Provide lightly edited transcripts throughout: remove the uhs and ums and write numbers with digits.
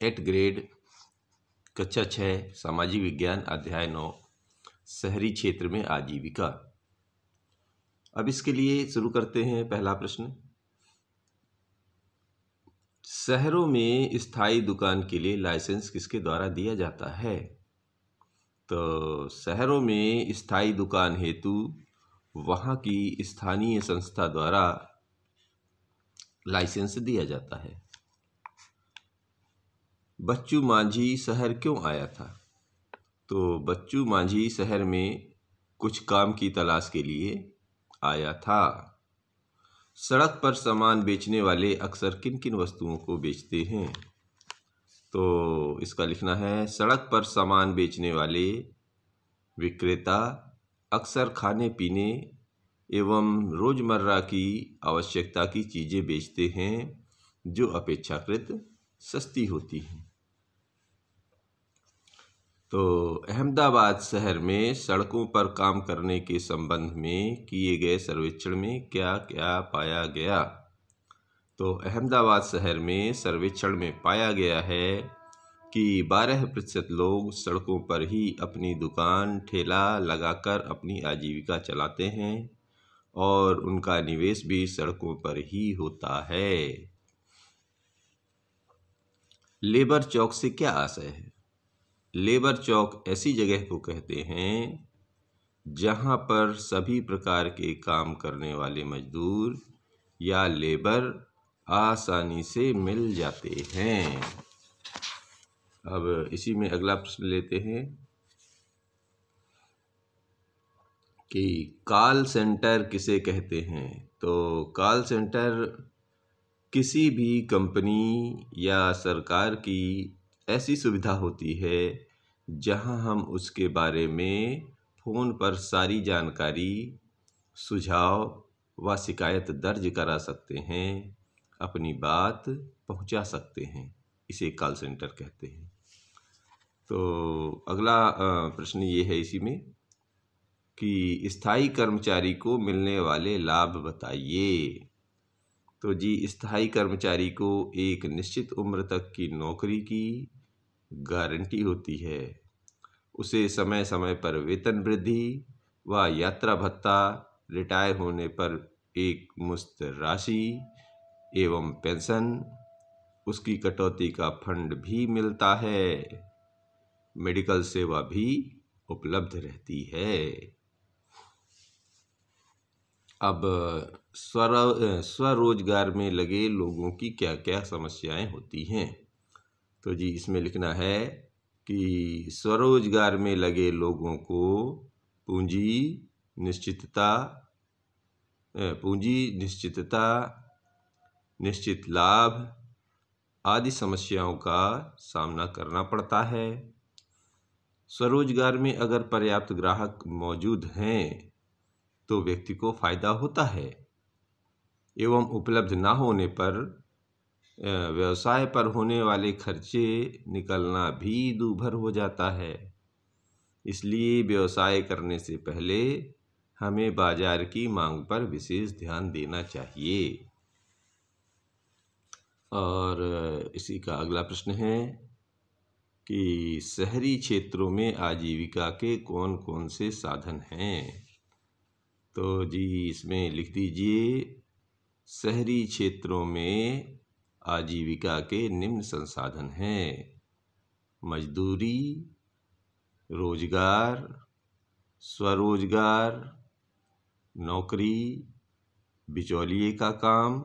8 grade कक्षा 6 सामाजिक विज्ञान अध्याय 9 शहरी क्षेत्र में आजीविका। अब इसके लिए शुरू करते हैं। पहला प्रश्न, शहरों में स्थायी दुकान के लिए लाइसेंस किसके द्वारा दिया जाता है? तो शहरों में स्थायी दुकान हेतु वहाँ की स्थानीय संस्था द्वारा लाइसेंस दिया जाता है। बच्चू माझी शहर क्यों आया था? तो बच्चू माझी शहर में कुछ काम की तलाश के लिए आया था। सड़क पर सामान बेचने वाले अक्सर किन किन वस्तुओं को बेचते हैं? तो इसका लिखना है, सड़क पर सामान बेचने वाले विक्रेता अक्सर खाने पीने एवं रोजमर्रा की आवश्यकता की चीज़ें बेचते हैं जो अपेक्षाकृत सस्ती होती हैं। तो अहमदाबाद शहर में सड़कों पर काम करने के संबंध में किए गए सर्वेक्षण में क्या क्या पाया गया? तो अहमदाबाद शहर में सर्वेक्षण में पाया गया है कि 12% लोग सड़कों पर ही अपनी दुकान ठेला लगाकर अपनी आजीविका चलाते हैं और उनका निवेश भी सड़कों पर ही होता है। लेबर चौक से क्या आशय है? लेबर चौक ऐसी जगह को कहते हैं जहां पर सभी प्रकार के काम करने वाले मजदूर या लेबर आसानी से मिल जाते हैं। अब इसी में अगला प्रश्न लेते हैं कि कॉल सेंटर किसे कहते हैं? तो कॉल सेंटर किसी भी कंपनी या सरकार की ऐसी सुविधा होती है जहां हम उसके बारे में फ़ोन पर सारी जानकारी, सुझाव व शिकायत दर्ज करा सकते हैं, अपनी बात पहुंचा सकते हैं। इसे कॉल सेंटर कहते हैं। तो अगला प्रश्न ये है इसी में कि स्थायी कर्मचारी को मिलने वाले लाभ बताइए। तो जी, स्थायी कर्मचारी को एक निश्चित उम्र तक की नौकरी की गारंटी होती है। उसे समय समय पर वेतन वृद्धि व यात्रा भत्ता, रिटायर होने पर एक मुश्त राशि एवं पेंशन, उसकी कटौती का फंड भी मिलता है। मेडिकल सेवा भी उपलब्ध रहती है। अब स्वरोजगार में लगे लोगों की क्या क्या समस्याएं होती हैं? तो जी, इसमें लिखना है कि स्वरोजगार में लगे लोगों को पूंजी निश्चितता, निश्चित लाभ आदि समस्याओं का सामना करना पड़ता है। स्वरोजगार में अगर पर्याप्त ग्राहक मौजूद हैं तो व्यक्ति को फायदा होता है एवं उपलब्ध ना होने पर व्यवसाय पर होने वाले खर्चे निकलना भी दूभर हो जाता है। इसलिए व्यवसाय करने से पहले हमें बाजार की मांग पर विशेष ध्यान देना चाहिए। और इसी का अगला प्रश्न है कि शहरी क्षेत्रों में आजीविका के कौन कौन से साधन हैं? तो जी, इसमें लिख दीजिए, शहरी क्षेत्रों में आजीविका के निम्न संसाधन हैं: मजदूरी, रोजगार, स्वरोजगार, नौकरी, बिचौलिए का काम,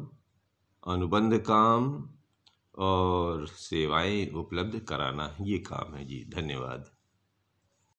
अनुबंध काम और सेवाएं उपलब्ध कराना। ये काम है जी। धन्यवाद।